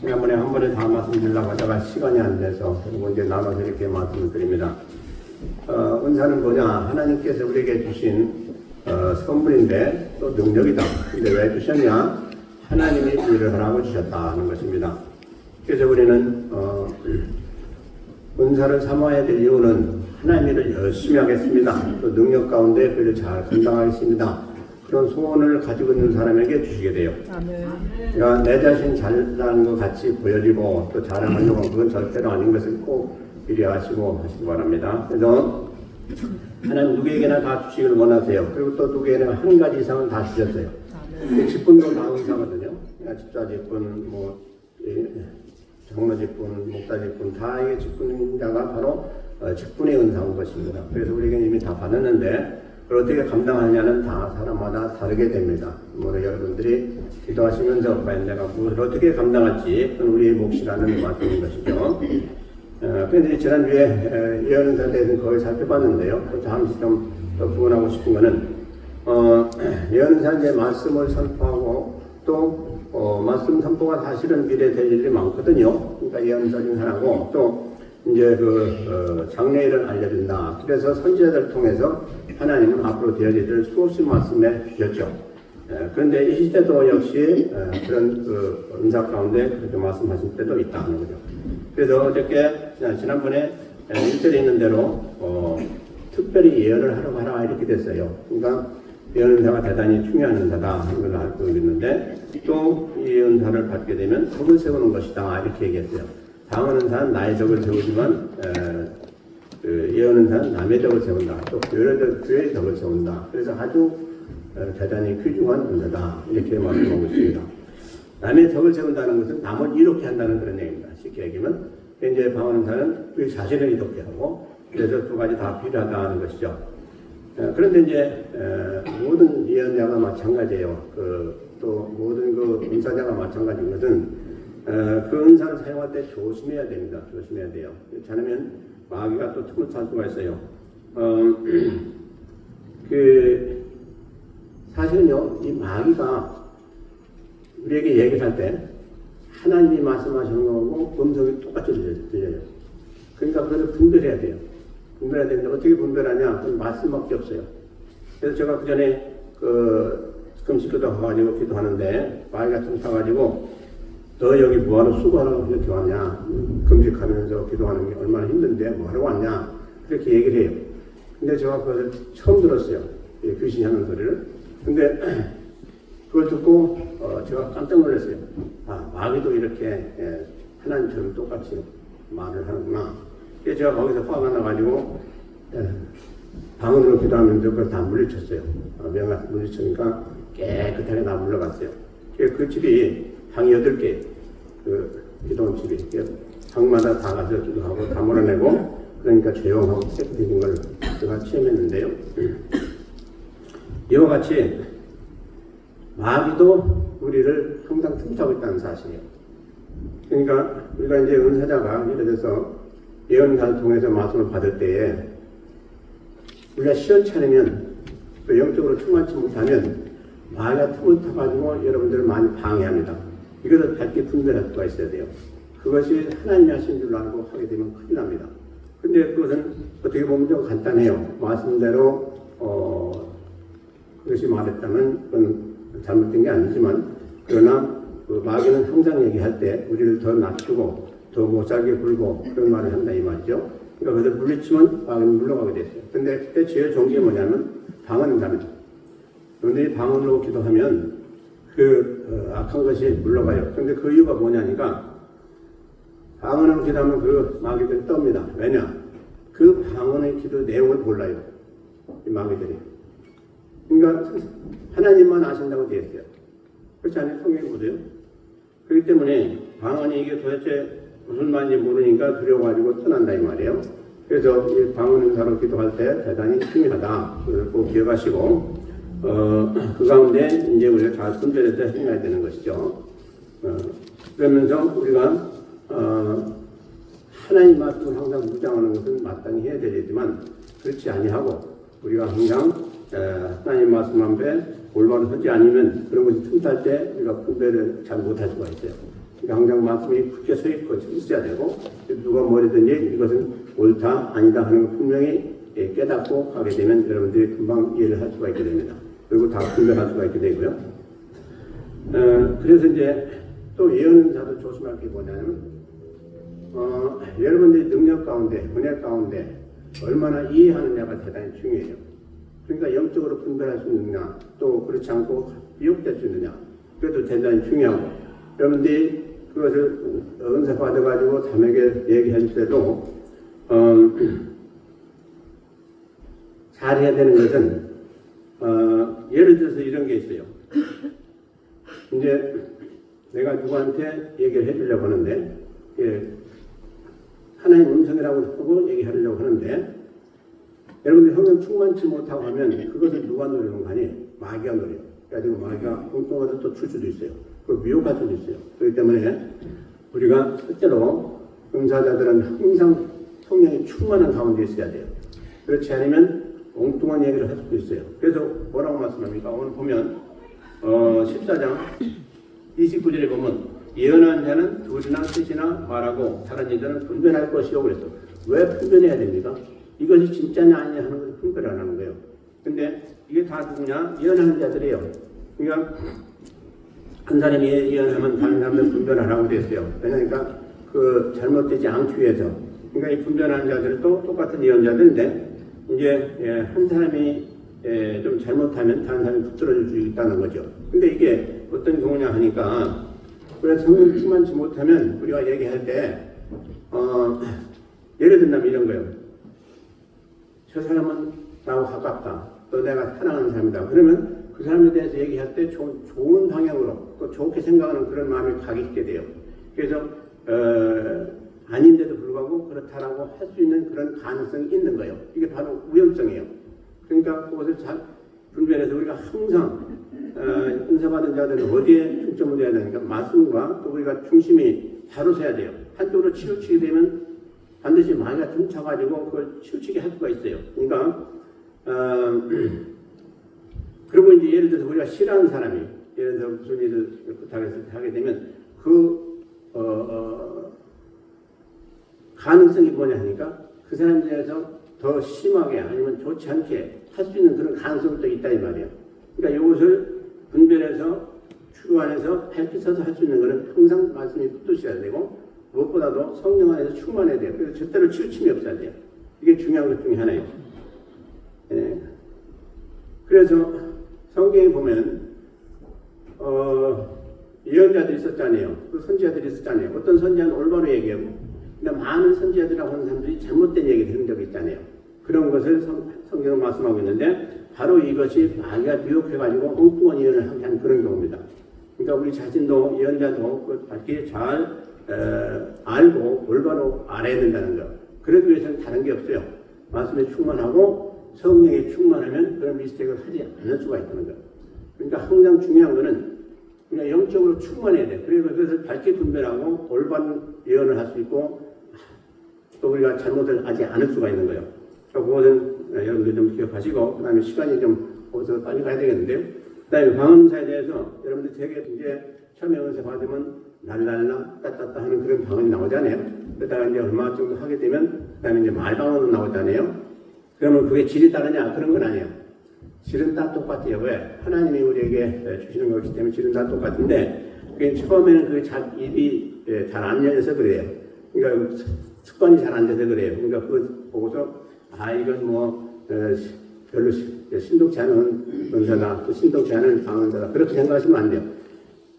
지난번에 한 번에 다 말씀드리려고 하다가 시간이 안 돼서 그리고 이제 나눠서 이렇게 말씀을 드립니다. 은사는 뭐냐? 하나님께서 우리에게 주신 선물인데 또 능력이다. 근데 왜 주셨냐? 하나님이 일을 하라고 주셨다는 것입니다. 그래서 우리는 은사를 삼아야 될 이유는 하나님 일을 열심히 하겠습니다. 또 능력 가운데 그를 잘 감당하겠습니다. 그런 소원을 가지고 있는 사람에게 주시게 돼요. 그러니까 내 자신 잘나는 것 같이 보여지고 또 자랑하려고 그건 절대로 아닌 것을 꼭 미리 아시고 하시기 바랍니다. 그래서 하나님 누구에게나 다 주시기를 원하세요. 그리고 또 누구에게나 한 가지 이상은 다 주셨어요. 직분도 다 은사거든요. 집사 직분, 장로 직분, 목사 직분 다 이게 직분자가 바로 직분의 은사인 것입니다. 그래서 우리에게 이미 다 받았는데 그걸 어떻게 감당하냐는 다 사람마다 다르게 됩니다. 여러분들이 기도하시면서 과연 내가 무엇을 어떻게 감당할지 그건 우리의 몫이라는 말씀인 것이죠. 그런데 지난주에 예언은사에 대해서는 거의 살펴봤는데요. 잠시 좀 더 부언하고 싶은 것은 예언은사 이제 말씀을 선포하고 또 말씀 선포가 사실은 미래에 될 일이 많거든요. 그러니까 예언자 중 하나고 또 이제 장래일을 알려준다. 그래서 선지자들을 통해서 하나님은 앞으로 되어질 수없이 말씀해 주셨죠. 그런데 이 시대도 역시 그런 은사 가운데 그렇게 말씀하신 때도 있다는 거죠. 그래서 어저께 지난번에 1절에 있는 대로 특별히 예언을 하라고 하라 이렇게 됐어요. 그러니까 예언자가 대단히 중요한 은사다 하는 걸 알고 있는데 또 이 은사를 받게 되면 덕을 세우는 것이다 이렇게 얘기했어요. 방언 은사는 나의 덕을 세우지만 예언 은사는 남의 덕을 세운다. 또 교회의 덕을 세운다. 그래서 아주 대단히 귀중한 은사다 이렇게 말씀하고 있습니다. 남의 덕을 세운다는 것은 남을 이롭게 한다는 그런 얘기입니다. 쉽게 얘기하면 이제 방언 은사는 그 자신을 이롭게 하고 그래서 두 가지 다 필요하다는 것이죠. 그런데 이제 모든 예언자가 마찬가지예요. 또 모든 은사자가 마찬가지인 것은 그 은사를 사용할 때 조심해야 됩니다. 조심해야 돼요. 그렇지 않으면 마귀가 또 틈을 탈 수가 있어요. 사실은요, 이 마귀가 우리에게 얘기할 때 하나님이 말씀하시는 거하고 음성이 똑같이 들려요. 그러니까 그것을 분별해야 돼요. 분별해야 되는데 어떻게 분별하냐? 그건 말씀밖에 없어요. 그래서 제가 그 전에 금식기도 가가지고 기도하는데 마귀가 틈 타가지고 너 여기 뭐하러 수고하라고 이렇게 왔냐? 금식하면서 기도하는 게 얼마나 힘든데 뭐하러 왔냐? 그렇게 얘기를 해요. 근데 제가 그걸 처음 들었어요. 귀신이 하는 소리를. 근데 그걸 듣고 제가 깜짝 놀랐어요. 아, 마귀도 이렇게 하나님처럼 똑같이 말을 하는구나. 그래서 제가 거기서 화가 나가지고 방언으로 기도하면서 그걸 다 물리쳤어요. 명확히 물리치니까 깨끗하게 다 물러갔어요. 그 집이 방이 8개, 기도원 집이 방마다 다 가서 기도하고 다 몰아내고 그러니까 조용하고 깨끗해진 걸 제가 체험했는데요. 이와 같이 마귀도 우리를 항상 틈타고 있다는 사실이에요. 그러니까 우리가 이제 은사자가 예를 들어서 예언사를 통해서 말씀을 받을 때에 우리가 시원찮으면 또 영적으로 충만치 못하면 마귀가 틈을 타가지고 여러분들을 많이 방해합니다. 이것을 밝게 분별할 수가 있어야 돼요. 그것이 하나님이 하신 줄로 알고 하게 되면 큰일 납니다. 근데 그것은 어떻게 보면 좀 간단해요. 말씀대로 그것이 말했다면 그건 잘못된 게 아니지만 그러나 마귀는 항상 얘기할 때 우리를 더 낮추고 더 못살게 굴고 그런 말을 한다 이 말이죠. 그러니까 그것을 물리치면 마귀는 물러가게 됐어요. 근데 그때 제일 좋은 게 뭐냐면 방언인 답니다. 그런데 방언으로 기도하면 악한 것이 물러가요. 그런데 그 이유가 뭐냐니까 방언으로 기도하면 그 마귀들이 떱니다. 왜냐? 그 방언의 기도 내용을 몰라요. 이 마귀들이. 그러니까 하나님만 아신다고 되어 있어요. 그렇지 않아요? 성경이 보세요. 그렇기 때문에 방언이 이게 도대체 무슨 말인지 모르니까 두려워가지고 떠난다 이 말이에요. 그래서 이 방언 은사로 기도할 때 대단히 중요하다. 그걸 꼭 기억하시고 그 가운데 이제 우리가 잘 분별해서 행해야 되는 것이죠. 그러면서 우리가 하나님 말씀을 항상 묵상하는 것은 마땅히 해야 되지만 그렇지 아니하고 우리가 항상 하나님 말씀 앞에 올바로 서지 않으면 그런 것이 틈탈 때 우리가 분별을 잘 못할 수가 있어요. 그러니까 항상 말씀이 굳게 서 있어야 되고 누가 뭐라든지 이것은 옳다 아니다 하는 걸 분명히 깨닫고 하게 되면 여러분들이 금방 이해를 할 수가 있게 됩니다. 그리고 다 분별할 수가 있게 되고요. 그래서 이제 또 예언자도 조심할 게 뭐냐면 여러분들이 능력 가운데 은혜 가운데 얼마나 이해하느냐가 대단히 중요해요. 그러니까 영적으로 분별할 수 있느냐 또 그렇지 않고 미혹될 수 있느냐 그것도 대단히 중요하고 여러분들이 그것을 은사 받아가지고 자매에게 얘기할 때도 잘해야 되는 것은 예를 들어서 이런 게 있어요. 이제 내가 누구한테 얘기를 해주려고 하는데 하나님 음성이라고 하고 얘기하려고 하는데 여러분들 성령 충만치 못하고 하면 그것을 누가 노리는 거 아니에요? 마귀가 노려요. 그래가지고 마귀가 엉뚱하게 또 줄 수도 있어요. 그 미혹할 수도 있어요. 그렇기 때문에 우리가 실제로 은사자들은 항상 성령이 충만한 가운데 있어야 돼요. 그렇지 않으면 엉뚱한 얘기를 할 수도 있어요. 그래서 뭐라고 말씀합니까? 오늘 보면 14장 29절에 보면 예언한 자는 둘이나 셋이나 말하고 다른 이들은 분별할 것이요 그랬어. 왜 분별해야 됩니까? 이것이 진짜냐 아니냐 하는 것을 분별하는 거예요. 근데 이게 다 누구냐? 예언하는 자들이에요. 그러니까 한 사람이 예언하면 다른 사람들 분별하라고 됐어요. 왜냐니까 그 잘못되지 않기 위해서. 그러니까 이 분별하는 자들도 똑같은 예언자들인데 이제 한 사람이 좀 잘못하면 다른 사람이 붙들어줄 수 있다는 거죠. 근데 이게 어떤 경우냐 하니까 그래서 성령 충만치 못하면 우리가 얘기할 때 예를 든다면 이런 거예요. 저 사람은 나하고 가깝다. 또 내가 사랑하는 사람이다. 그러면 그 사람에 대해서 얘기할 때 좋은 방향으로 또 좋게 생각하는 그런 마음이 가기 있게 돼요. 그래서 아닌데도 불구하고 그렇다라고 할 수 있는 그런 가능성이 있는 거예요. 이게 바로 위험성이에요. 그러니까 그것을 잘 분별해서 우리가 항상 은사받은 자들은 어디에 중점을 둬야 되는가? 말씀과 또 우리가 중심이 바로 서야 돼요. 한쪽으로 치우치게 되면 반드시 마귀가 tum쳐가지고 그걸 치우치게 할 수가 있어요. 그러니까 그리고 이제 예를 들어서 우리가 싫어하는 사람이 예를 들어서 무슨 일을 부탁해서 하게 되면 그 가능성이 뭐냐 하니까 그 사람에 대해서 더 심하게 아니면 좋지 않게 할 수 있는 그런 가능성도 있다 이 말이에요. 그러니까 이것을 분별해서 추구안에서 밝혀서 할 수 있는 것은 항상 말씀이 붙으셔야 되고 무엇보다도 성령 안에서 충만해야 돼요. 그래서 절대로 치우침이 없어야 돼요. 이게 중요한 것 중에 하나예요. 그래서 성경에 보면 예언자들이 있었잖아요. 그 선지자들이 있었잖아요. 어떤 선지자는 올바로 얘기하고 근데 많은 선지자들이라고 하는 사람들이 잘못된 얘기 들은 적이 있잖아요. 그런 것을 성경은 말씀하고 있는데 바로 이것이 마귀가 미혹해가지고 엉뚱한 예언을 하게 한 그런 경우입니다. 그러니까 우리 자신도 예언자도 밝게 잘 알고 올바로 알아야 된다는 것. 그러기 위해서는 다른 게 없어요. 말씀에 충만하고 성령에 충만하면 그런 미스테이크를 하지 않을 수가 있다는 것. 그러니까 항상 중요한 것은 그냥 영적으로 충만해야 돼. 그래서 그것을 밝게 분별하고 올바른 예언을 할 수 있고 또 우리가 잘못을 하지 않을 수가 있는 거예요. 그것은 여러분들 좀 기억하시고 그 다음에 시간이 좀 어디서 빨리 가야 되겠는데요. 그 다음에 방언사에 대해서 여러분들 되게 이제 처음에 은사 받으면 날랄라 따따따 하는 그런 방언이 나오잖아요. 그러다가 이제 얼마 정도 하게 되면 그 다음에 이제 말방언도 나오잖아요. 그러면 그게 질이 다르냐? 그런 건 아니에요. 질은 다 똑같아요. 왜? 하나님이 우리에게 주시는 것이기 때문에 질은 다 똑같은데 그게 처음에는 그게 입이 잘 안 열려서 그래요. 그러니까 습관이 잘 안 돼서 그래요. 그러니까 그거 보고서 이건 뭐 별로 신동치 않은 은사다, 또 신동치 않은 방언자다 그렇게 생각하시면 안 돼요.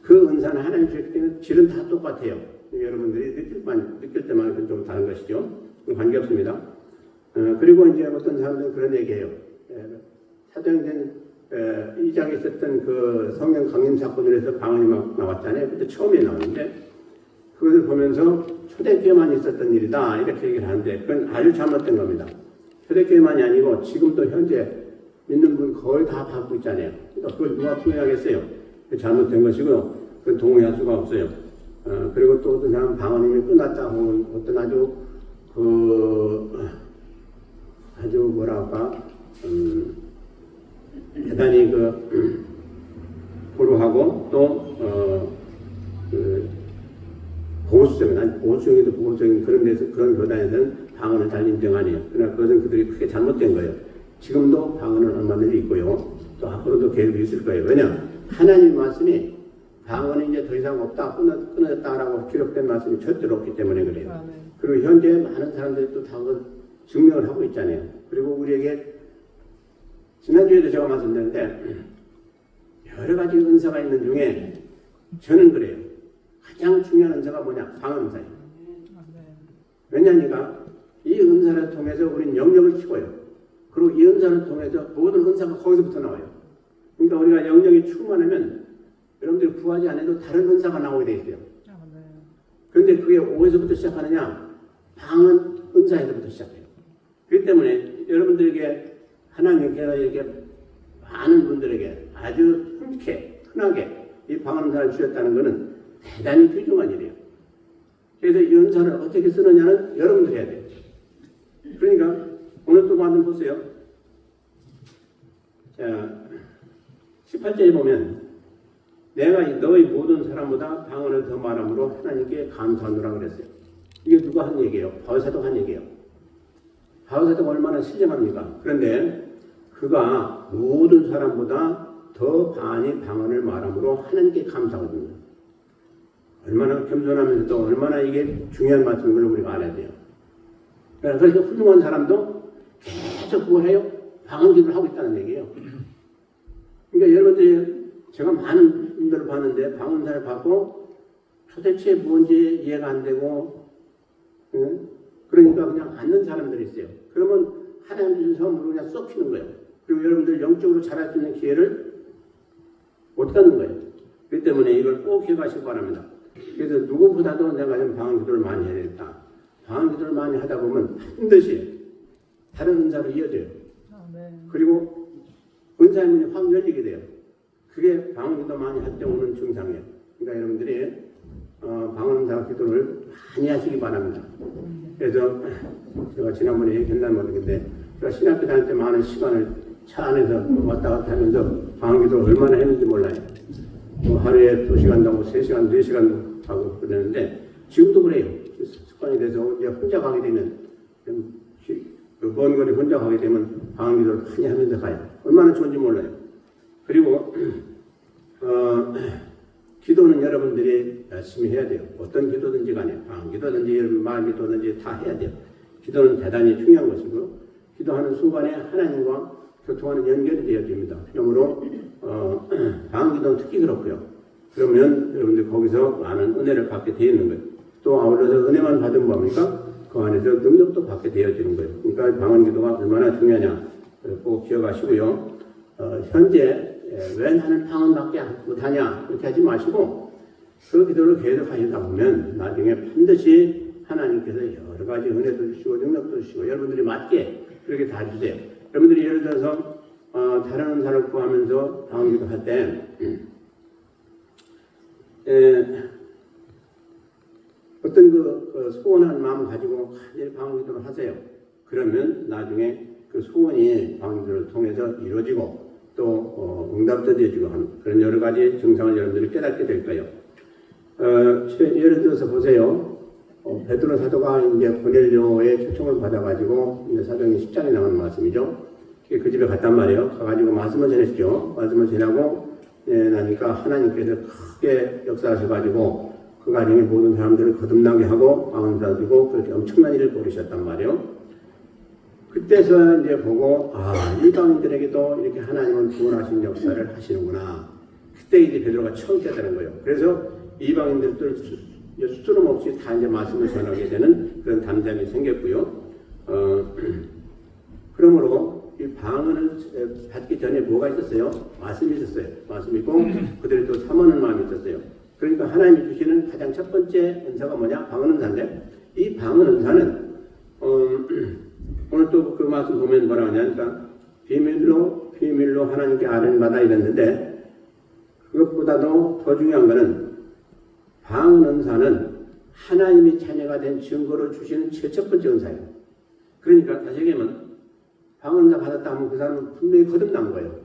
그 은사는 하나님 주셨기 때문에 질은 다 똑같아요. 여러분들이 느낄 때만 좀 다른 것이죠. 관계없습니다. 그리고 이제 어떤 사람들은 그런 얘기해요. 사도행전 2장에 있었던 그 성령 강림 사건에서 방언이 막 나왔잖아요. 그때 처음에 나왔는데 그것을 보면서 초대교회만 있었던 일이다 이렇게 얘기를 하는데 그건 아주 잘못된 겁니다. 초대교회만이 아니고 지금도 현재 믿는 분 거의 다 받고 있잖아요. 그러니까 그걸 누가 통일하겠어요? 잘못된 것이고 그건 동의할 수가 없어요. 그리고 또 어떤 사람은 방언이면 끝났다 하면 어떤 아주 뭐랄까 대단히 고루하고 또 보수적인, 아니 보수적이도 보수적인 그런 데서, 그런 교단에서는 방언을 잘 인정 안 해요. 그러나 그것은 그들이 크게 잘못된 거예요. 지금도 방언은 얼마든지 있고요. 또 앞으로도 계속 있을 거예요. 왜냐? 하나님 말씀이 방언이 이제 더 이상 없다, 끊어졌다라고 기록된 말씀이 절대로 없기 때문에 그래요. 그리고 현재 많은 사람들이 또 다 증명을 하고 있잖아요. 그리고 우리에게 지난주에도 제가 말씀드렸는데 여러 가지 은사가 있는 중에 저는 그래요. 가장 중요한 은사가 뭐냐? 방언 은사예요. 왜냐하니까 이 은사를 통해서 우리는 영역을 키워요. 그리고 이 은사를 통해서 모든 은사가 거기서부터 나와요. 그러니까 우리가 영역이 충만하면 여러분들이 구하지 않아도 다른 은사가 나오게 돼 있어요. 그런데 그게 어디서부터 시작하느냐? 방언 은사에서부터 시작해요. 그렇기 때문에 여러분들에게 하나님께서 이렇게 많은 분들에게 아주 흔하게 이 방언 은사를 주셨다는 것은 대단히 귀중한 일이에요. 그래서 이 은사를 어떻게 쓰느냐는 여러분들이 해야 돼요. 그러니까 오늘 또 한번 보세요. 자, 18절에 보면 내가 너희 모든 사람보다 방언을 더 말함으로 하나님께 감사하노라 그랬어요. 이게 누가 한 얘기예요? 바울사도가 한 얘기예요. 바울사도가 얼마나 신령합니까? 그런데 그가 모든 사람보다 더 많이 방언을 말함으로 하나님께 감사하거든요. 얼마나 겸손하면서도 얼마나 이게 중요한 말씀인 걸 우리가 알아야 돼요. 그러니까 훌륭한 사람도 계속 그걸 해요. 방언 기도를 하고 있다는 얘기예요. 그러니까 여러분들이 제가 많은 분들을 봤는데 방언사를 받고 도대체 뭔지 이해가 안 되고 그러니까 그냥 앉는 사람들이 있어요. 그러면 하나님 주신 선물로 그냥 쏙 피는 거예요. 그리고 여러분들 영적으로 잘할 수 있는 기회를 못 갖는 거예요. 그렇기 때문에 이걸 꼭 기억하시기 바랍니다. 그래서 누구보다도 내가 좀 방언 기도를 많이 해야 되겠다. 방언 기도를 많이 하다 보면 반드시 다른 은사로 이어져요. 그리고 은사의 문이 확 열리게 돼요. 그게 방언 기도 많이 할 때 오는 증상이에요. 그러니까 여러분들이 방언 은사 기도를 많이 하시기 바랍니다. 그래서 제가 지난번에 얘기했나 모르겠는데 제가 신학교 다닐 때 많은 시간을 차 안에서 왔다 갔다 하면서 방언 기도를 얼마나 했는지 몰라요. 뭐 하루에 2시간도 하고 3시간, 4시간도 하고 그러는데 지금도 그래요. 습관이 돼서 이제 혼자 가게 되면 먼 거리 혼자 가게 되면 방언 기도를 많이 하면서 가요. 얼마나 좋은지 몰라요. 그리고 기도는 여러분들이 열심히 해야 돼요. 어떤 기도든지 간에 방언 기도든지 말 기도든지 다 해야 돼요. 기도는 대단히 중요한 것이고 기도하는 순간에 하나님과 교통하는 연결이 되어집니다. 그러므로 방언 기도는 특히 그렇고요. 그러면 여러분들 거기서 많은 은혜를 받게 되어 있는 거예요. 또 아울러서 은혜만 받으면 뭡니까? 그 안에서 능력도 받게 되어지는 거예요. 그러니까 방언 기도가 얼마나 중요하냐 꼭 기억하시고요. 현재 왜 나는 방언밖에 못하냐 그렇게 하지 마시고 그 기도를 계속 하시다 보면 나중에 반드시 하나님께서 여러 가지 은혜도 주시고 능력도 주시고 여러분들이 맞게 그렇게 다 주세요. 여러분들이 예를 들어서 다른 은사를 구하면서 방언 기도 할 때 어떤 그 소원한 마음 가지고 간절히 방언 기도를 하세요. 그러면 나중에 그 소원이 방언 기도를 통해서 이루어지고 또 응답도 되어지고 하는 그런 여러 가지 증상을 여러분들이 깨닫게 될 거예요. 예를 들어서 보세요. 베드로 사도가 이제 고넬료의 초청을 받아가지고 이제 사도행전 10장에 나오는 말씀이죠. 그 집에 갔단 말이에요. 가가지고 말씀을 전했죠. 말씀을 전하고 나니까 하나님께서 크게 역사하셔가지고 그 가정의 모든 사람들을 거듭나게 하고 방언사 주고 그렇게 엄청난 일을 벌이셨단 말이에요. 그때서 이제 보고 이방인들에게도 이렇게 하나님은 구원하신 역사를 하시는구나. 그때 이제 베드로가 처음 깨달은 거예요. 그래서 이방인들도 수스럼 없이 다 이제 말씀을 전하게 되는 그런 담대함이 생겼고요. 그러므로 이 방언을 받기 전에 뭐가 있었어요? 말씀이 있었어요. 말씀이 있고 그들이 또 사모하는 마음이 있었어요. 그러니까 하나님이 주시는 가장 첫 번째 은사가 뭐냐? 방언 은사인데 이 방언 은사는 오늘 또 그 말씀 보면 뭐라 하냐니까 비밀로 하나님께 아뢰는 바다 이랬는데 그것보다도 더 중요한 것은 방언 은사는 하나님이 자녀가 된 증거로 주시는 첫 번째 은사예요. 그러니까 다시 얘기하면 방언 은사 받았다 하면 그 사람은 분명히 거듭난 거예요.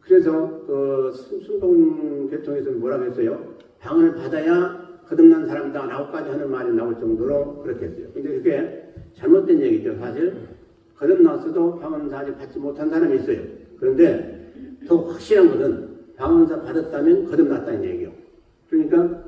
그래서 그 순동 계통에서 뭐라고 했어요? 방언을 받아야 거듭난 사람이다 라고까지 하는 말이 나올 정도로 그렇게 했어요. 근데 그게 잘못된 얘기죠. 사실 거듭났어도 방언사 아직 받지 못한 사람이 있어요. 그런데 더 확실한 것은 방언사 받았다면 거듭났다는 얘기예요. 그러니까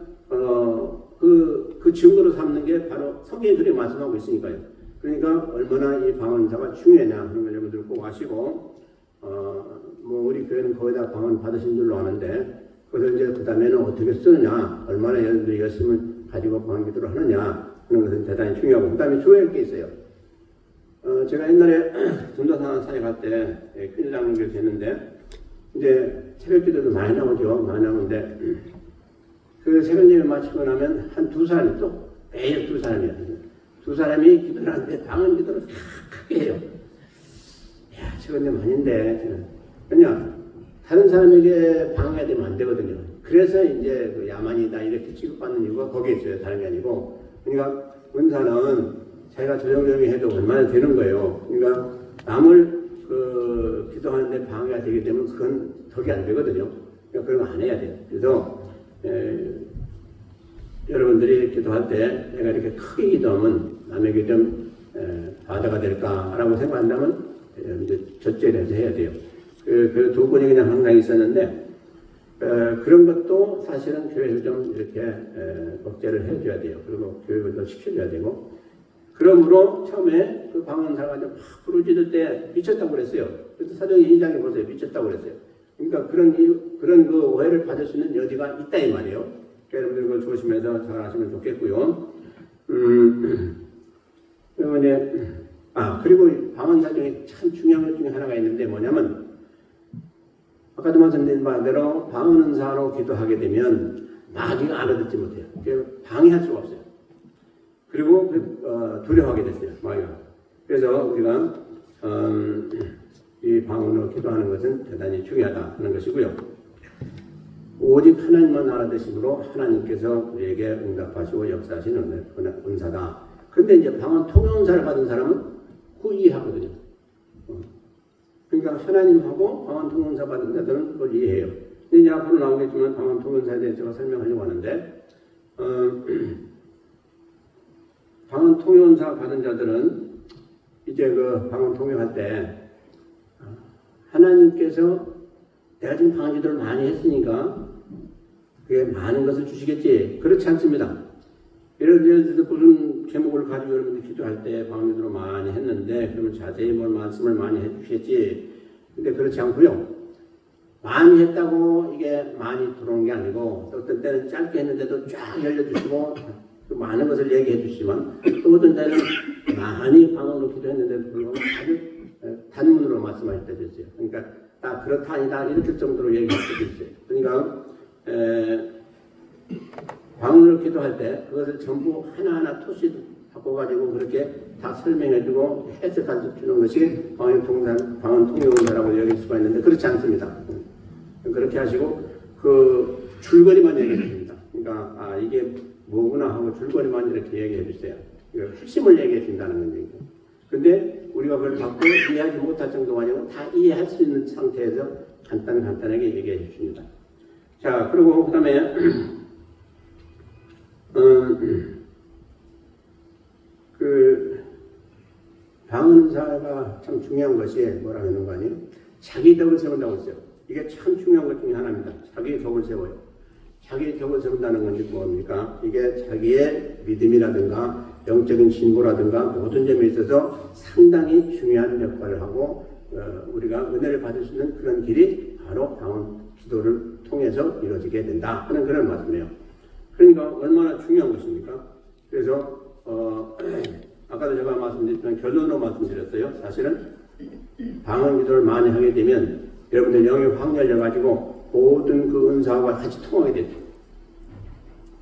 그 증거로 삼는 게 바로 성경이 그렇게 말씀하고 있으니까요. 그러니까 얼마나 이 방언사가 중요하냐 하는 걸 여러분들 꼭 아시고 뭐 우리 교회는 거의 다 방언 받으신 줄로 아는데 그래서 이제 그 다음에는 어떻게 쓰느냐, 얼마나 여러분들이 열심을 가지고 방언 기도를 하느냐 하는 것은 대단히 중요하고 그 다음에 조회할 게 있어요. 제가 옛날에 전도사 사회 갈 때 큰일 나는 게 됐는데 이제 새벽 기도도 많이 나오죠. 많이 나오는데 그 새벽 예배 마치고 나면 한 두 사람이 또 매일 두 사람이야. 두 사람이 기도를 하는데 방언 기도를 다 크게 해요. 야, 저건 좀 아닌데. 그냥 다른 사람에게 방해가 되면 안 되거든요. 그래서 이제 그 야만이다 이렇게 취급받는 이유가 거기에 있어요. 다른 게 아니고. 그러니까 은사는 자기가 조용조용히 해도 얼마나 되는 거예요. 그러니까 남을 기도하는데 방해가 되게 되면 그건 덕이 안 되거든요. 그러니까 그런 거 안 해야 돼요. 그래서 여러분들이 기도할 때 내가 이렇게 크게 기도하면 남에게 좀 바다가 될까라고 생각한다면 이제 절제를 해서 해야 돼요. 그 두 분이 그냥 항상 있었는데 그런 것도 사실은 교회에서 좀 이렇게 억제를 해줘야 돼요. 그리고 교육을 시켜줘야 되고 그러므로 처음에 그 방언사가 좀 막 부르짖을 때 미쳤다고 그랬어요. 그래서 사도행 2장에 보세요. 미쳤다고 그랬어요. 그러니까 그런 그 오해를 받을 수 있는 여지가 있다 이 말이에요. 여러분들 그걸 조심해서 잘 하시면 좋겠고요. 그리고 이제 그리고 방언사 중에 참 중요한 것 중에 하나가 있는데 뭐냐면 아까도 말씀드린 바대로 방언사로 기도하게 되면 마귀가 알아듣지 못해요. 방해할 수가 없어요. 그리고 두려워하게 됐어요. 마귀가. 그래서 우리가 이 방언으로 기도하는 것은 대단히 중요하다 하는 것이고요. 오직 하나님만 알아듣심으로 하나님께서 우리에게 응답하시고 역사하시는 은사다. 근데 이제 방언 통용사를 받은 사람은 이해하거든요. 그러니까 하나님하고 방언 통용사 받은 자들은 그걸 이해해요. 근데 이제 앞으로 나오겠지만 방언 통용사에 대해서 제가 설명하려고 하는데 방언 통용사 받은 자들은 이제 그 방언 통용할 때 하나님께서 내가 지금 방언 기도를 많이 했으니까 그게 많은 것을 주시겠지. 그렇지 않습니다. 예를 들어서 무슨 제목을 가지고 여러분들 기도할 때 방언 기도를 많이 했는데 그러면 자세히 뭘 말씀을 많이 해주시겠지. 근데 그렇지 않고요. 많이 했다고 이게 많이 들어온 게 아니고 어떤 때는 짧게 했는데도 쫙 열려주시고 또 많은 것을 얘기해 주시지만 또 어떤 때는 많이 방언으로 기도했는데도 불구하고 아주 단문으로 말씀하실 때도 있어요. 그러니까 딱 그렇다 아니다 이렇게 정도로 얘기할 때도 있어요. 그러니까 방언으로 기도할 때 그것을 전부 하나하나 토시 바꿔가지고 그렇게 다 설명해주고 해석해 주는 것이 방언 통용사라고 여길 수가 있는데 그렇지 않습니다. 그렇게 하시고 그 줄거리만 얘기해 줍니다. 그러니까 이게 뭐구나 하고 줄거리만 이렇게 얘기해 주세요. 핵심을 얘기해 준다는 거죠. 근데 우리가 그걸 받고 이해하지 못할 정도가 아니고 다 이해할 수 있는 상태에서 간단하게 얘기해 주십니다. 자, 그리고 그 다음에 그 방언사가 참 중요한 것이 뭐라고 하는 거 아니에요? 자기 덕을 세운다고 했어요. 이게 참 중요한 것 중에 하나입니다. 자기 덕을 세워요. 자기 덕을 세운다는 건 뭡니까? 이게 자기의 믿음이라든가 영적인 신보라든가 모든 점에 있어서 상당히 중요한 역할을 하고 우리가 은혜를 받을 수 있는 그런 길이 바로 방언 기도를 통해서 이루어지게 된다 하는 그런 말씀이에요. 그러니까 얼마나 중요한 것입니까? 그래서 아까도 제가 말씀드렸지만 결론으로 말씀드렸어요. 사실은 방언 기도를 많이 하게 되면 여러분들 영이 확 열려가지고 모든 그 은사와 같이 통하게 되죠.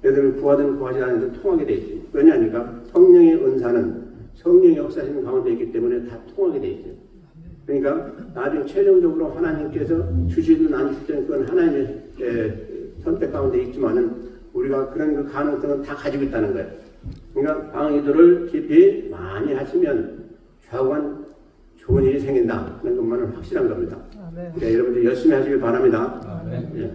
여러분들 구하든 구하지 않아도 통하게 되죠. 왜냐하니까 성령의 은사는 성령의 역사하시는 가운데 있기 때문에 다 통하게 돼 있어요. 그러니까 나중에 최종적으로 하나님께서 주시든 안 주시든 그건 하나님의 선택 가운데 있지만은 우리가 그런 그 가능성은 다 가지고 있다는 거예요. 그러니까 방언 기도를 깊이 많이 하시면 좌우한 좋은 일이 생긴다 하는 것만은 확실한 겁니다. 그러니까 여러분들 열심히 하시길 바랍니다. 예.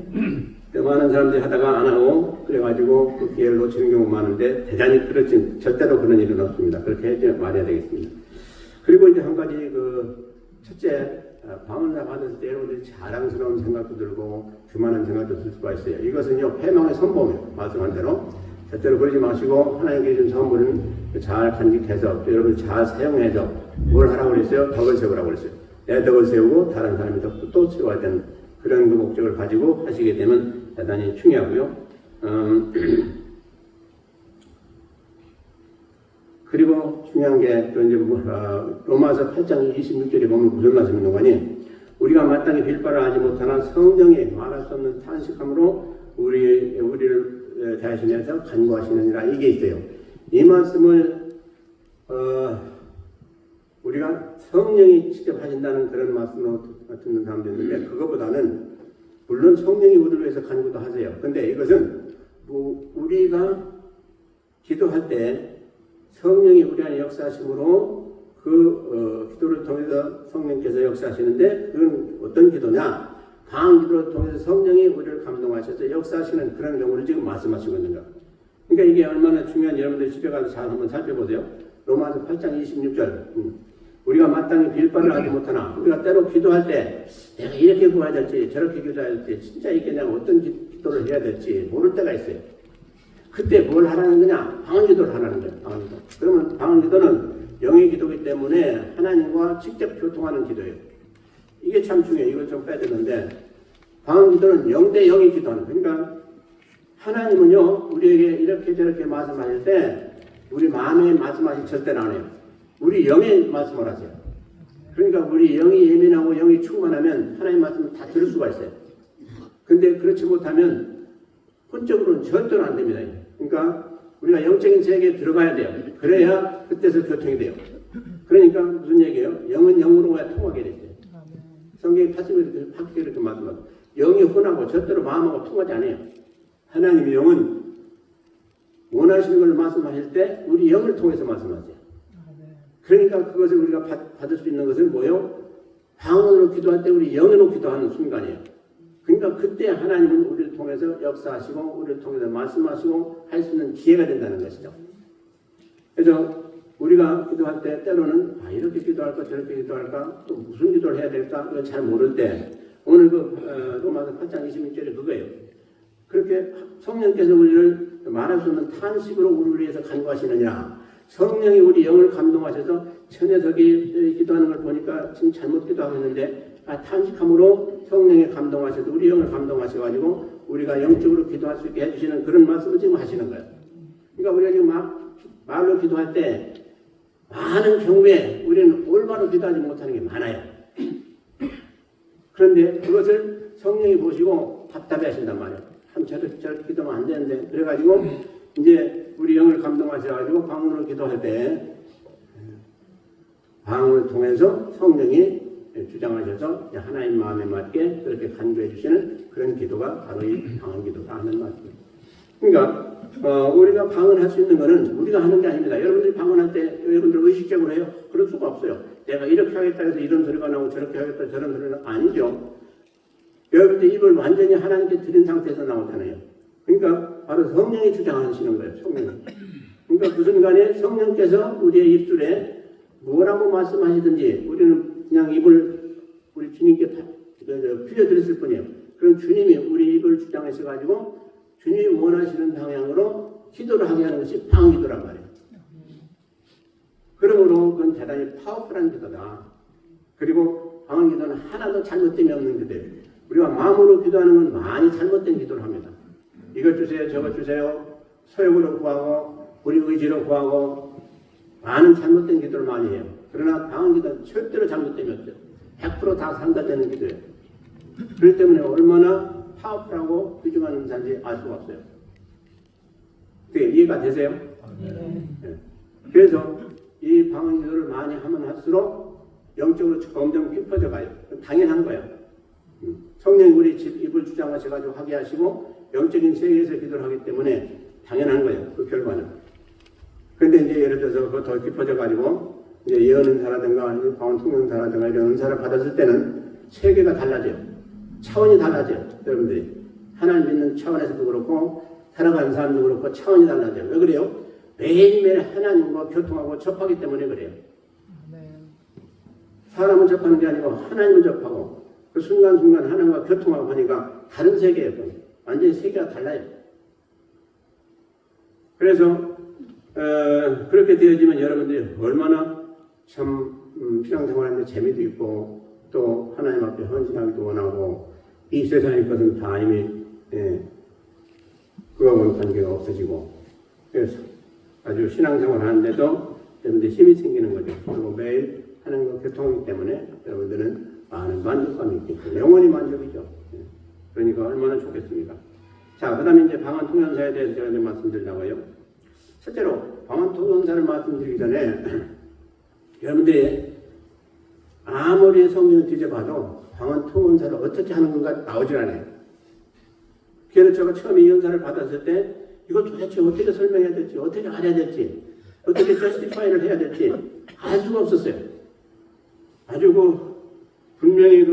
많은 사람들이 하다가 안 하고 그래가지고 그 기회를 놓치는 경우가 많은데 대단히 그렇지 절대로 그런 일은 없습니다. 그렇게 해야 말해야 되겠습니다. 그리고 이제 한 가지 첫째 방언을 받았을 때 여러분들이 자랑스러운 생각도 들고 교만한 생각도 들 수가 있어요. 이것은요 패망의 선봉이에요. 말씀한 대로 절대로 그러지 마시고 하나님께 준 선물은 잘 간직해서 여러분 잘 사용해서 뭘 하라고 그랬어요? 덕을 세우라고 그랬어요. 내 덕을 세우고 다른 사람의 덕도 또 세워야 되는 그런 목적을 가지고 하시게 되면 대단히 중요하고요. 그리고 중요한 게 또 이제 로마서 8장 26절에 보면 무슨 말씀이 있는 거니? 우리가 마땅히 빌바를 하지 못하나 성령이 말할 수 없는 탄식함으로 우리를 대하시면서 간구하시느니라 이게 있어요. 이 말씀을 우리가 성령이 직접 하신다는 그런 말씀을 듣는 사람도 있는데 그것보다는 물론 성령이 우리를 위해서 간구도 하세요. 근데 이것은 우리가 기도할 때 성령이 우리 안에 역사하심으로 기도를 통해서 성령께서 역사하시는데 그건 어떤 기도냐? 방언 기도를 통해서 성령이 우리를 감동하셔서 역사하시는 그런 경우를 지금 말씀하시고 있는가? 그러니까 이게 얼마나 중요한지 여러분들 집에 가서 잘 한번 살펴보세요. 로마서 8장 26절. 우리가 마땅히 빌바를 하지 못하나 우리가 때로 기도할 때 내가 이렇게 구해야 될지 저렇게 기도해야 될지 진짜 있겠냐고 어떤 기도를 해야 될지 모를 때가 있어요. 그때 뭘 하라는 거냐? 방언 기도를 하라는 거예요. 방언 기도. 그러면 방언 기도는 영의 기도이기 때문에 하나님과 직접 교통하는 기도예요. 이게 참 중요해요. 이걸 좀 빼야 되는데 방언 기도는 영 대 영의 기도하는 거예요. 그러니까 하나님은요 우리에게 이렇게 저렇게 말씀하실 때 우리 마음에 말씀하실 절대는 안 해요. 우리 영에 말씀을 하세요. 그러니까 우리 영이 예민하고 영이 충만하면 하나님 말씀을 다 들을 수가 있어요. 근데 그렇지 못하면 혼적으로는 절대로 안 됩니다. 그러니까 우리가 영적인 세계에 들어가야 돼요. 그래야 그때서 교통이 돼요. 그러니까 무슨 얘기예요? 영은 영으로 가야 통하게 되죠. 성경이 80일 확실히 이렇게 말씀하고 영이 혼하고 절대로 마음하고 통하지 않아요. 하나님의 영은 원하시는 걸 말씀하실 때 우리 영을 통해서 말씀하세요. 그러니까 그것을 우리가 받을 수 있는 것은 뭐예요? 방언으로 기도할 때 우리 영으로 기도하는 순간이에요. 그러니까 그때 하나님은 우리를 통해서 역사하시고 우리를 통해서 말씀하시고 할 수 있는 기회가 된다는 것이죠. 그래서 우리가 기도할 때 때로는 이렇게 기도할까 저렇게 기도할까 또 무슨 기도를 해야 될까 이걸 잘 모를 때 오늘 로마서 8장 26절에 그거예요. 그렇게 성령께서 우리를 말할 수 없는 탄식으로 우리를 위해서 간구하시느냐. 성령이 우리 영을 감동하셔서 천혜석이 기도하는 걸 보니까 지금 잘못 기도하고 있는데 탄식함으로 성령이 감동하셔서 우리 영을 감동하셔가지고 우리가 영적으로 기도할 수 있게 해주시는 그런 말씀을 지금 하시는 거예요. 그러니까 우리가 지금 말로 기도할 때 많은 경우에 우리는 올바로 기도하지 못하는 게 많아요. 그런데 그것을 성령이 보시고 답답해 하신단 말이에요. 참 저렇게 기도하면 안 되는데 그래가지고 이제 우리 영을 감동하셔가지고 방언으로 기도할 때 방언을 통해서 성령이 주장하셔서 하나님 마음에 맞게 그렇게 간구해 주시는 그런 기도가 바로 이 방언 기도가 하는 말입니다. 그러니까 우리가 방언할 수 있는 것은 우리가 하는 게 아닙니다. 여러분들이 방언할 때 여러분들 의식적으로 해요? 그럴 수가 없어요. 내가 이렇게 하겠다 해서 이런 소리가 나오고 저렇게 하겠다 저런 소리가 아니죠. 여러분들 입을 완전히 하나님께 드린 상태에서 나오잖아요. 그러니까 바로 성령이 주장하시는 거예요. 성령이. 그러니까 그 순간에 성령께서 우리의 입술에 뭐라고 말씀하시든지 우리는 그냥 입을 우리 주님께 빌려드렸을 뿐이에요. 그럼 주님이 우리 입을 주장하셔가지고 주님이 원하시는 방향으로 기도를 하게 하는 것이 방언 기도란 말이에요. 그러므로 그건 대단히 파워풀한 기도다. 그리고 방언 기도는 하나도 잘못됨이 없는 기도예요. 우리가 마음으로 기도하는 건 많이 잘못된 기도를 합니다. 이것 주세요, 저것 주세요, 소욕으로 구하고 우리 의지로 구하고 많은 잘못된 기도를 많이 해요. 그러나 방언 기도는 절대로 잘못됨이 없어요. 100% 다 상달되는 기도예요. 그렇기 때문에 얼마나 파워풀하고 귀중한 은사인지 알 수가 없어요. 그게 이해가 되세요? 네. 그래서 이 방언 기도를 많이 하면 할수록 영적으로 점점 깊어져 가요. 당연한 거예요. 성령이 우리 입을 주장하셔가지고 하게 하시고 영적인 세계에서 기도를 하기 때문에 당연한 거예요. 그 결과는. 그런데 이제 예를 들어서 그거 더 깊어져가지고 이제 예언 은사라든가 방언 통역사라든가 이런 은사를 받았을 때는 세계가 달라져요. 차원이 달라져요. 여러분들이 하나님 믿는 차원에서도 그렇고 살아가는 사람도 그렇고 차원이 달라져요. 왜 그래요? 매일매일 하나님과 교통하고 접하기 때문에 그래요. 사람을 접하는 게 아니고 하나님을 접하고 그 순간순간 하나님과 교통하고 하니까 다른 세계예요. 완전히 세계가 달라요. 그래서 그렇게 되어지면 여러분들이 얼마나 참 신앙생활하는데 재미도 있고 또 하나님 앞에 헌신하기도 원하고 이 세상의 것은 다 이미 그거하고는 관계가 없어지고 그래서 아주 신앙생활 하는데도 여러분들 힘이 생기는 거죠. 그리고 매일 하나님과 교통하기 때문에 여러분들은 많은 만족감이 있겠죠. 영원히 만족이죠. 그러니까 얼마나 좋겠습니까? 자, 그 다음에 이제 방언통연사에 대해서 제가 좀 말씀드리려고요. 실제로 방언통연사를 말씀드리기 전에 여러분들이 아무리 성경을 뒤져봐도 방언통연사를 어떻게 하는 건가 나오질 않아요. 그래서 제가 처음에 이 연사를 받았을 때 이걸 도대체 어떻게 설명해야 될지, 어떻게 알아야 될지, 어떻게 저스티파이를 해야 될지 알 수가 없었어요. 아주 분명히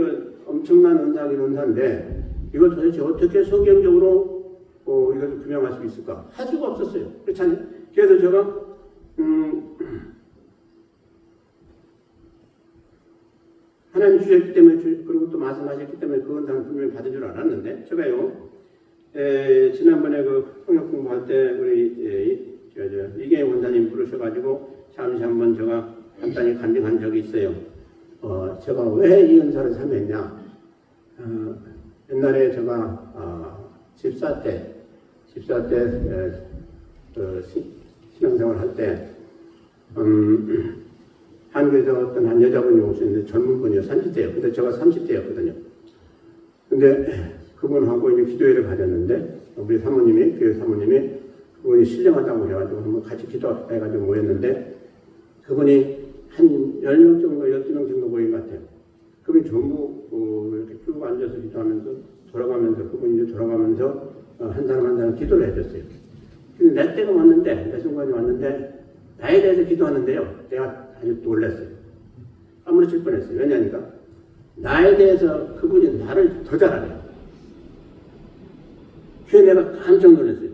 엄청난 은사긴 은사인데 이걸 도대체 어떻게 성경적으로 이것을 규명할 수 있을까? 할 수가 없었어요. 그렇잖아요. 그래서 제가 하나님 주셨기 때문에 그리고 또 말씀하셨기 때문에 그 은사는 분명히 받은 줄 알았는데 제가요 지난번에 통역 공부할 때 우리 이계희 원사님 부르셔가지고 잠시 한번 제가 간단히 간증한 적이 있어요. 제가 왜 이 은사를 참여했냐? 옛날에 제가 집사 때 신앙생활 할 때 한국에서 어떤 한 여자분이 오셨는데 젊은 분이요, 30대예요. 근데 제가 30대였거든요. 근데 그분하고 이제 기도회를 가졌는데 우리 사모님이 교회 사모님이 그분이 신령하다고 해가지고 한번 같이 기도해가지고 모였는데 그분이 한 10명 정도, 12명 정도 모인 것 같아요. 그분이 전부 이렇게 쭉 앉아서 기도하면서 돌아가면서 그분이 이제 돌아가면서 한 사람 한 사람 기도를 해줬어요. 근데 내 때가 왔는데, 내 순간이 왔는데 나에 대해서 기도하는데요. 내가 아주 놀랐어요. 아무렇질 뻔했어요. 왜냐니까 나에 대해서 그분이 나를 더 잘 알아요. 그래서 내가 깜짝 놀랐어요.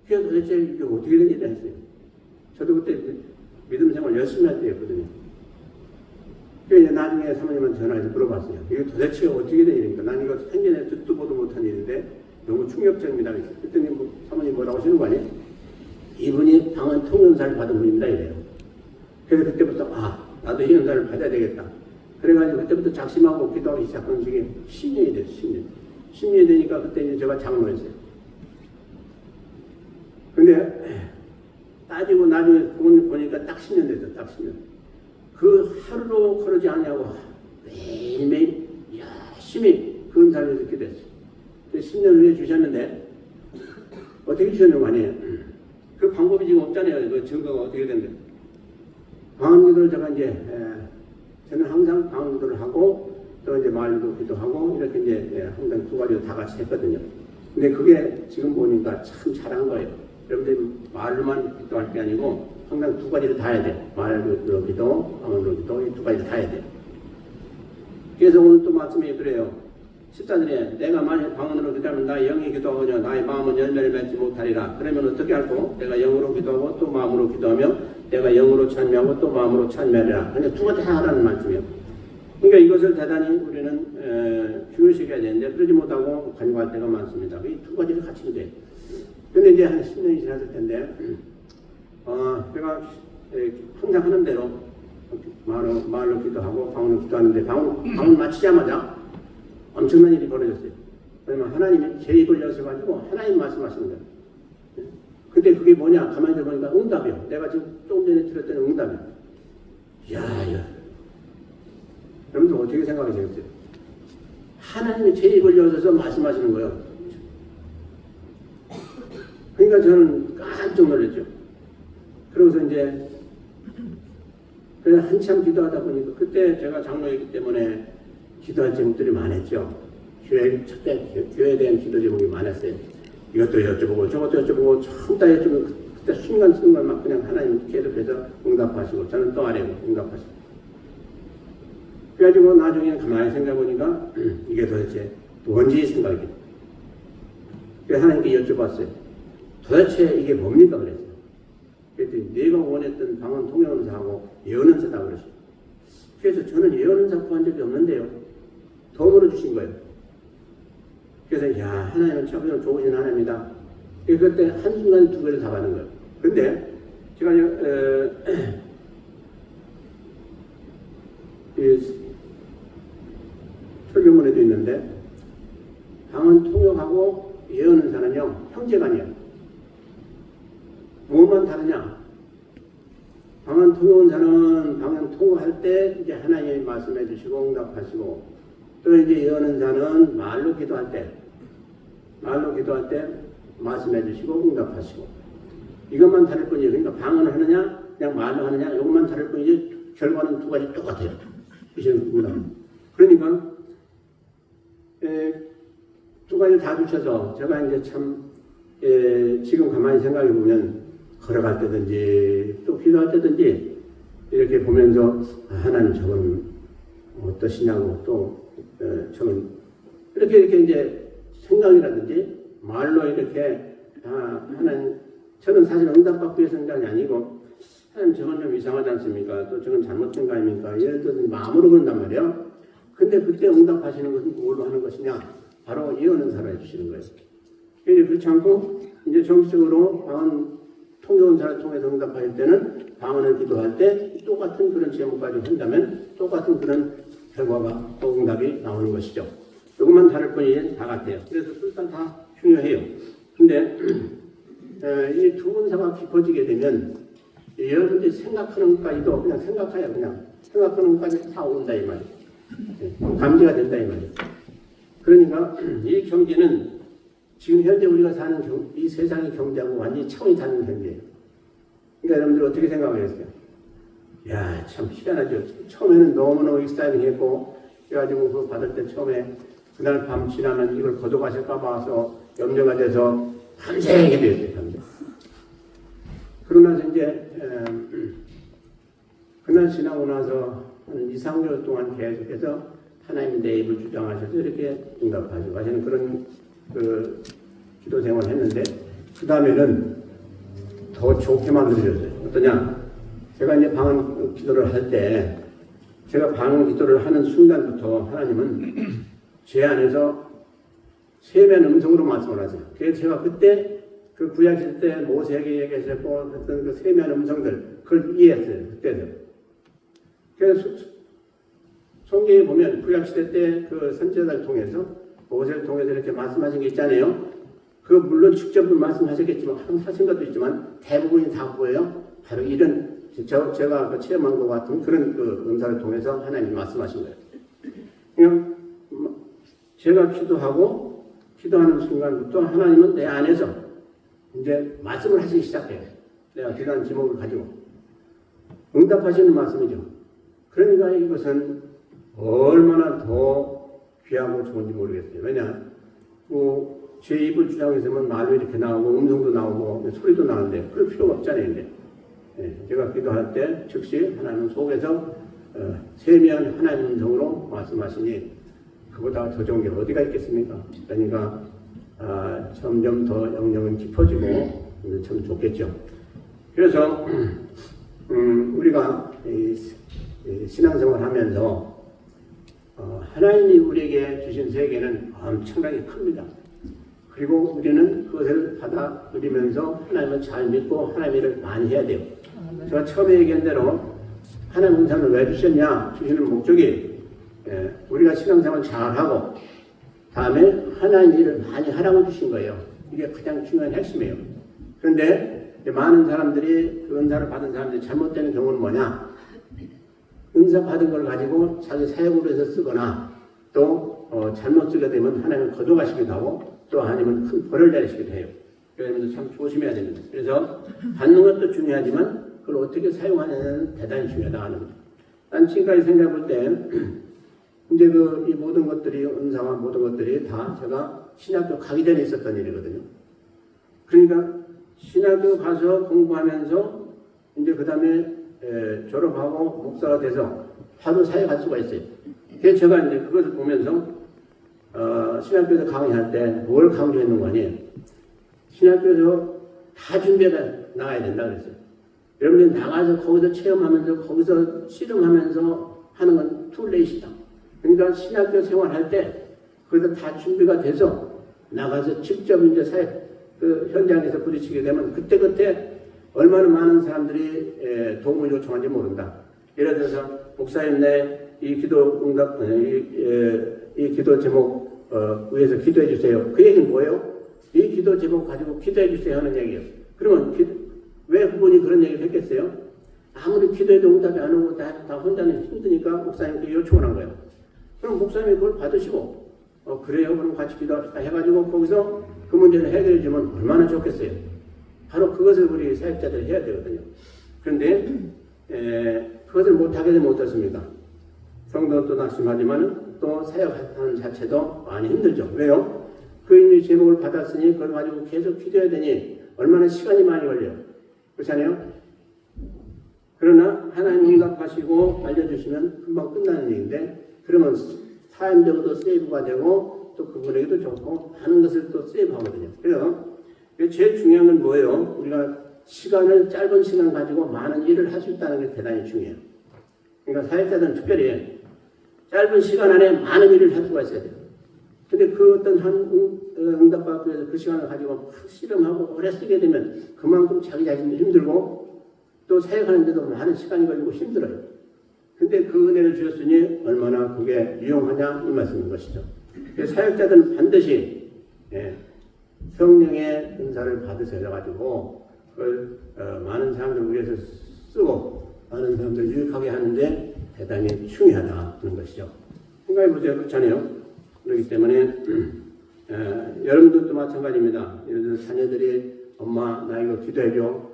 그래서 도대체 이게 어떻게 된 일이라 했어요. 저도 그때 믿음 생활 열심히 할 때였거든요. 그래서 나중에 사모님한테 전화해서 물어봤어요. 이게 도대체 어떻게 된 일입니까? 난 이거 생전에 듣도 보도 못한 일인데 너무 충격적입니다. 그랬더니 사모님 뭐라고 하시는 거 아니에요? 이분이 방언 통연사를 받은 분입니다. 이래요. 그래서 그때부터 나도 이 연사를 받아야 되겠다. 그래가지고 그때부터 작심하고 기도하기 시작한 적이 10년이 됐어요. 10년이 되니까 그때 이제 제가 장로였어요. 근데 따지고 나중에 부모님 보니까 딱 10년 됐어. 딱 10년. 그 하루도 거르지 않냐고 매일매일 열심히 그 은사를 듣게 됐어요. 10년 후에 주셨는데 어떻게 주셨냐고 아니에요. 그 방법이 지금 없잖아요. 그 증거가 어떻게 된대. 방언기도를 제가 저는 항상 방언기도를 하고 또 이제 말도 기도하고 이렇게 이제 항상 두 가지로 다 같이 했거든요. 근데 그게 지금 보니까 참 잘한 거예요. 여러분들 말로만 기도할 게 아니고 항상 두 가지를 다 해야 돼. 말로 기도, 방언으로 기도 이 두 가지를 다 해야 돼. 그래서 오늘 또 말씀이 그래요. 14절에 내가 만약 방언으로 기도하면 나의 영이 기도하거나 나의 마음은 열매를 맺지 못하리라. 그러면 어떻게 할꼬? 내가 영으로 기도하고 또 마음으로 기도하며 내가 영으로 찬미하고 또 마음으로 찬미하리라. 그러니까 두 가지 다 하라는 말씀이에요. 그러니까 이것을 대단히 우리는 중요시해야 되는데 그러지 못하고 간과할 때가 많습니다. 이 두 가지를 같이 해야 돼요. 근데 이제 한 10년이 지났을 텐데 제가 항상 하는 대로 말로 기도하고 방언으로 기도하는데 방언 마치자마자 엄청난 일이 벌어졌어요. 왜냐면 하나님이 제 입을 여셔가지고 하나님 말씀하시는 거예요. 근데 그게 뭐냐? 가만히 들어보니까 응답이요. 내가 지금 조금 전에 들었던 응답이요. 야. 여러분들 어떻게 생각하시겠어요? 하나님이 제 입을 여셔서 말씀하시는 거예요. 그러니까 저는 깜짝 놀랐죠. 그러고서 이제 그냥 한참 기도하다 보니까 그때 제가 장로이기 때문에 기도할 제목들이 많았죠. 교회에 대한 기도 제목이 많았어요. 이것도 여쭤보고 저것도 여쭤보고 전부 다 여쭤보고 그때 순간순간 막 그냥 하나님 계속해서 응답하시고 저는 또 아래고 응답하시고 그래가지고 나중에 가만히 생각해보니까 이게 도대체 뭔지 생각이. 그래서 하나님께 여쭤봤어요. 도대체 이게 뭡니까? 그랬어요. 그랬더니 내가 원했던 방언 통역사하고 예언사다 그랬어요. 그래서 저는 예언사 구한 적이 없는데요. 도움을 주신 거예요. 그래서 야, 하나님은 참 좋으신 하나님이다. 그때 한순간에 두 개를 다 받는 거예요. 근데 제가 설교문에도 있는데 방언 통역하고 예언사는요 형제간이에요. 뭐만 다르냐? 방언 통역사는 방언 통역할 때 이제 하나님이 말씀해 주시고 응답하시고, 또 이제 예언사는 말로 기도할 때 말씀해 주시고 응답하시고, 이것만 다를 뿐이에요. 그러니까 방언을 하느냐 그냥 말로 하느냐 이것만 다를 뿐이지 결과는 두 가지 똑같아요. 그러니까 두 가지 다 주셔서 제가 이제 참 지금 가만히 생각해 보면 걸어갈 때든지 또 기도할 때든지 이렇게 보면서 하나님 저건 어떠시냐고, 또 저는 이렇게 이제 생각이라든지 말로 이렇게 하나님, 저는 사실 응답받기 위해서 생각이 아니고 하나님 저건 좀 이상하지 않습니까? 또 저건 잘못된 거 아닙니까? 이런 뜻은 마음으로 그런단 말이에요. 근데 그때 응답하시는 것은 뭘로 하는 것이냐? 바로 예언사로 해주시는 거예요. 그렇지 않고 이제 정식적으로 방언 통역사를 통해서 응답할 때는 방언을 기도할 때 똑같은 그런 제목까지 한다면 똑같은 그런 결과가 또 응답이 나오는 것이죠. 조금만 다를 뿐이지 다 같아요. 그래서 일단 다 중요해요. 근데 이 두 분사가 깊어지게 되면 여러분들이 생각하는 것까지도 그냥 생각하는 것까지 다 온다 이 말이에요. 감지가 된다 이 말이에요. 그러니까 이 경지는 지금 현재 우리가 사는 이 세상의 경지하고 완전히 차원이 다른 경지예요. 그러니까 여러분들 어떻게 생각하겠어요? 야, 참 희한하죠. 처음에는 너무너무 익사이팅했고, 그래가지고 그거 받을 때 처음에 그날 밤 지나면 이걸 거둬가실까 봐서 염려가 돼서 밤새 기도했어요. 밤새. 그러고 나서 이제 그날 지나고 나서 한 2, 3개월 동안 계속해서 하나님이 내 입을 주장하셔서 이렇게 응답하시고 하시는 그런 기도 생활을 했는데, 그 다음에는 더 좋게 만들어졌어요. 어떠냐? 제가 이제 방언 기도를 할 때, 제가 방언 기도를 하는 순간부터 하나님은 제 안에서 세면 음성으로 말씀을 하세요. 그래서 제가 그때 그 구약시대 때 모세에게 얘기하셨고 어떤 그 세면 음성들 그걸 이해했어요. 그때도. 그래서 성경에 보면 구약시대 때 그 선지자들 통해서 모세를 통해서 이렇게 말씀하신 게 있잖아요. 그 물론 직접 말씀하셨겠지만 하신 것도 있지만 대부분이 다 뭐예요? 바로 이런 제가 그 체험한 것 같은 그런 그 은사를 통해서 하나님이 말씀하신 거예요. 그냥 제가 기도하는 순간부터 하나님은 내 안에서 이제 말씀을 하시기 시작해요. 내가 기도하는 제목을 가지고 응답하시는 말씀이죠. 그러니까 이것은 얼마나 더 귀하고 좋은지 모르겠어요. 왜냐, 제 입을 주장해서는 말도 이렇게 나오고 음성도 나오고 소리도 나오는데 그럴 필요가 없잖아요. 근데 제가 기도할 때 즉시 하나님 속에서 세미한 하나님 음성으로 말씀하시니 그보다 더 좋은 게 어디가 있겠습니까? 그러니까 점점 더 영역은 깊어지고 참 좋겠죠. 그래서 우리가 신앙생활을 하면서 하나님이 우리에게 주신 세계는 엄청나게 큽니다. 그리고 우리는 그것을 받아들이면서 하나님을 잘 믿고 하나님을 많이 해야 돼요. 제가 처음에 얘기한 대로 하나님 은사를 왜 주셨냐? 주시는 목적이 우리가 신앙생활을 잘하고 다음에 하나님 일을 많이 하라고 주신 거예요. 이게 가장 중요한 핵심이에요. 그런데 많은 사람들이 그 은사를 받은 사람들이 잘못되는 경우는 뭐냐? 은사 받은 걸 가지고 자기 사역으로 해서 쓰거나 또 잘못 쓰게 되면 하나님을 거둬가시기도 하고 또 하나님은 큰 벌을 내리시기도 해요. 그래서 참 조심해야 됩니다. 그래서 받는 것도 중요하지만 그걸 어떻게 사용하느냐는 대단히 중요하다 하는 거죠. 난 지금까지 생각해 볼 때 이제 이 모든 것들이 은사와 모든 것들이 다 제가 신학교 가기 전에 있었던 일이거든요. 그러니까 신학교 가서 공부하면서 이제 그 다음에 졸업하고 목사가 돼서 바로 사역할 수가 있어요. 그래서 제가 이제 그것을 보면서 신학교에서 강의할 때 뭘 강조했는 거 아니에요? 신학교에서 다 준비해서 나가야 된다 그랬어요. 여러분들이 나가서 거기서 체험하면서 거기서 씨름하면서 하는 건 툴레이시다. 그러니까 신학교 생활할 때 거기서 다 준비가 돼서 나가서 직접 이제 그 현장에서 부딪히게 되면 그때그때 얼마나 많은 사람들이 도움을 요청하는지 모른다. 예를 들어서 목사님 이 기도 응답 이 기도 제목 위해서 기도해 주세요. 그 얘기는 뭐예요? 이 기도 제목 가지고 기도해 주세요 하는 얘기예요. 그러면 왜 그분이 그런 얘기를 했겠어요? 아무리 기도해도 응답이 안 오고 다 혼자는 힘드니까 목사님께 요청을 한 거예요. 그럼 목사님이 그걸 받으시고 그래요? 그럼 같이 기도합시다 해가지고 거기서 그 문제를 해결해 주면 얼마나 좋겠어요. 바로 그것을 우리 사역자들이 해야 되거든요. 그런데 그것을 못하게 되면 어떻습니까? 성도도 낙심하지만 또 사역하는 자체도 많이 힘들죠. 왜요? 그 이미 제목을 받았으니 그걸 가지고 계속 기도해야 되니 얼마나 시간이 많이 걸려요. 그렇잖아요? 그러나 하나님 응답하시고 알려주시면 금방 끝나는 얘기인데 그러면 타임적으로도 세이브가 되고 또 그분에게도 좋고 하는 것을 또 세이브하거든요. 그래서 제일 중요한 건 뭐예요? 우리가 짧은 시간 가지고 많은 일을 할 수 있다는 게 대단히 중요해요. 그러니까 사역자들은 특별히 짧은 시간 안에 많은 일을 할 수가 있어야 돼요. 근데 그 어떤 응답받기 위해서 그 시간을 가지고 씨름하고 오래 쓰게 되면 그만큼 자기 자신도 힘들고 또 사역하는데도 많은 시간이 걸리고 힘들어요. 근데 그 은혜를 주셨으니 얼마나 그게 유용하냐 이 말씀인 것이죠. 사역자들은 반드시 성령의 은사를 받으셔 가지고 그걸 많은 사람들을 위해서 쓰고 많은 사람들을 유익하게 하는데 대단히 중요하다는 것이죠. 생각해 보세요. 그렇잖아요. 그렇기 때문에 여러분들도 마찬가지입니다. 예를 들어 자녀들이 엄마 나 이거 기도해줘.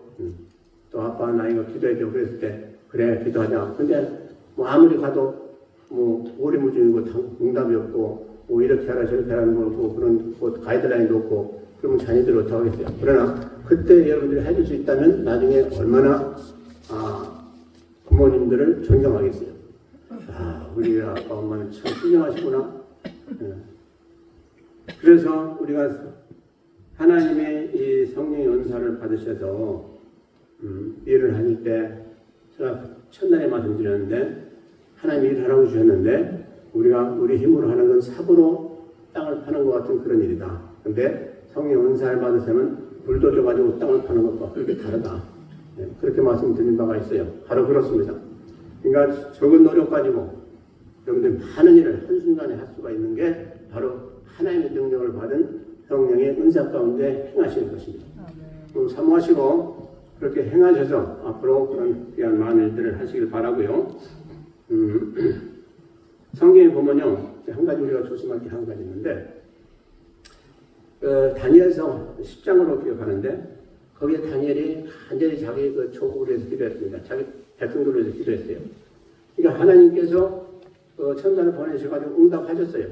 또 아빠 나 이거 기도해줘. 그랬을 때 그래 기도하자. 근데 뭐 아무리 가도 뭐 오리무중이고 응답이 없고 뭐 이렇게 하라 저렇게 하라는 거 없고 그런 뭐 가이드라인도 없고 그러면 자녀들이 어떻게 하겠어요. 그러나 그때 여러분들이 해줄 수 있다면 나중에 얼마나 부모님들을 존경하겠어요. 우리 아빠 엄마는 참 훌륭하시구나. 그래서 우리가 하나님의 이 성령의 은사를 받으셔서 일을 하실 때 제가 첫날에 말씀드렸는데 하나님이 일을 하라고 주셨는데 우리가 우리 힘으로 하는 건 삽으로 땅을 파는 것 같은 그런 일이다. 근데 성령 은사를 받으시면 불도저 가지고 땅을 파는 것과 그렇게 다르다. 그렇게 말씀드린 바가 있어요. 바로 그렇습니다. 그러니까 적은 노력 가지고 여러분들 많은 일을 한순간에 할 수가 있는 게 바로 하나님의 능력을 받은 성령의 은사 가운데 행하시는 것입니다. 사모하시고 그렇게 행하셔서 앞으로 그런 귀한 많은 일들을 하시길 바라고요. 성경에 보면요. 한 가지 우리가 조심할 게 한 가지 있는데 다니엘서 10장으로 기억하는데 거기에 다니엘이 간절히 자기 그 조국을 위해서 기도했습니다. 자기 백성들을 위해서 기도했어요. 그러니까 하나님께서 천사를 보내셔가지고 응답하셨어요.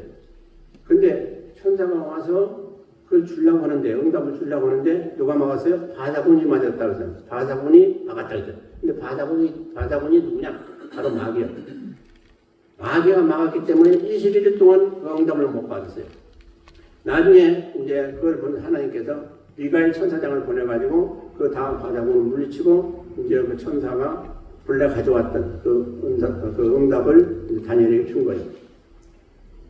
근데 천사가 와서 그걸 주려고 하는데 응답을 주려고 하는데 누가 막았어요? 바사군이 맞았다 그랬어요. 바사군이 막았다 그랬어요. 근데 바사군이 누구냐? 바로 마귀야. 마귀가 막았기 때문에 21일 동안 그 응답을 못 받았어요. 나중에 이제 그걸 본 하나님께서 미가엘 천사장을 보내가지고 그 다음 바사군을 물리치고 이제 그 천사가 본래 가져왔던 그 응답을 다니엘에게 준 거예요.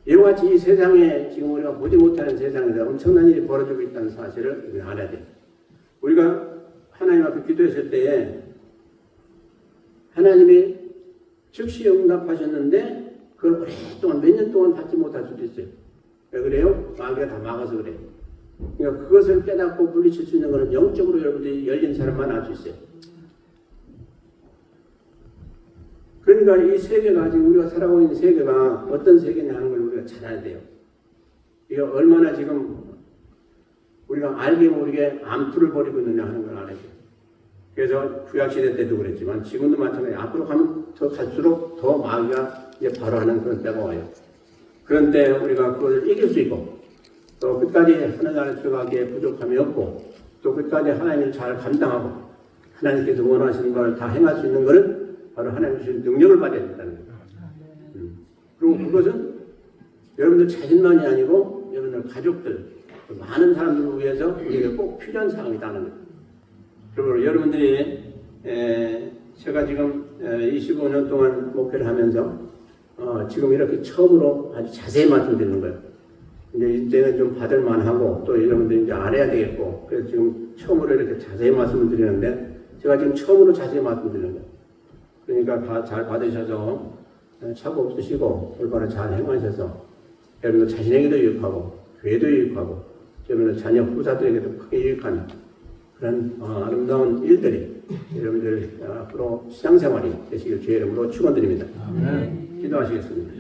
이와 같이 이 세상에 지금 우리가 보지 못하는 세상에서 엄청난 일이 벌어지고 있다는 사실을 우리가 알아야 돼요. 우리가 하나님 앞에 기도했을 때에 하나님이 즉시 응답하셨는데 그걸 오랫동안 몇 년 동안 받지 못할 수도 있어요. 왜 그래요? 마귀가 다 막아서 그래요. 그러니까 그것을 깨닫고 물리칠 수 있는 것은 영적으로 여러분들이 열린 사람만 알 수 있어요. 그러니까 이 세계가 지금 우리가 살아가고 있는 세계가 어떤 세계냐 하는 걸 우리가 잘 알아야 돼요. 이게 얼마나 지금 우리가 알게 모르게 암투를 벌이고 있느냐 하는 걸 알아야 돼요. 그래서 구약시대 때도 그랬지만 지금도 마찬가지예요. 앞으로 가면 더 갈수록 더 마귀가 이제 발화하는 그런 때가 와요. 그런 때 우리가 그것을 이길 수 있고 또 끝까지 하나님 안에 들어가기에 부족함이 없고 또 끝까지 하나님을 잘 감당하고 하나님께서 원하시는 걸 다 행할 수 있는 것은 바로 하나님 주신 능력을 받아야 된다는 거예요. 그리고 그것은 여러분들 자신만이 아니고 여러분들 가족들, 많은 사람들을 위해서 우리에게 꼭 필요한 사항이다는 거예요. 그리고 여러분들이 제가 지금 25년 동안 목회를 하면서 지금 이렇게 처음으로 아주 자세히 말씀드리는 거예요. 이제는 좀 받을 만하고 또 여러분들이 이제 알아야 되겠고 그래서 지금 처음으로 이렇게 자세히 말씀을 드리는데 제가 지금 처음으로 자세히 말씀드리는 거예요. 그러니까 다 잘 받으셔서 착오 없으시고 올바로 잘 행하셔서 여러분들 자신에게도 유익하고 교회도 유익하고 여러분들 자녀 후사들에게도 크게 유익한 그런 아름다운 일들이 여러분들 앞으로 신앙생활이 되시길 주의 이름으로 축원드립니다. 기도하시겠습니다.